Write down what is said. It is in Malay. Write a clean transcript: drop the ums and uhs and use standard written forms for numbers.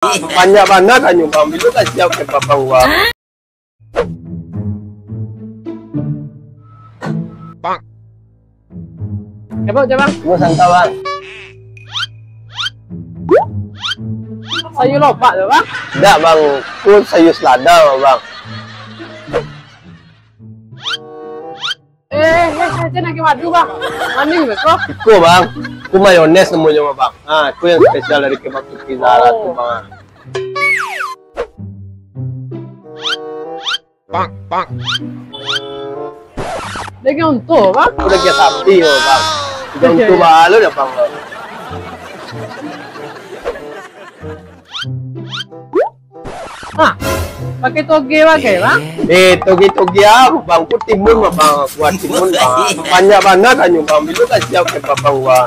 Banyak mana kan yung bang? Bilo ka siya kay papangwa. Bang. Coba. Musang tawang. Sayur lopak tu bang. Tidak bang, ku sayur selada bang. Saya nak ke madu bang. Maning betul. Ku bang, ku mayones namanya bang. Ah, ku yang spesial dari kebab pizza tu bang. Bang. Lagi untuk bang. Udah kayak sapi bang. Udah untuk balu ya bang. Ah, pakai toge pakai bang. Togi-togi apa bang? Ku timun bang, buat timun bang. Banyak mana kan yung bang? Bilo ka siya kay papangwa.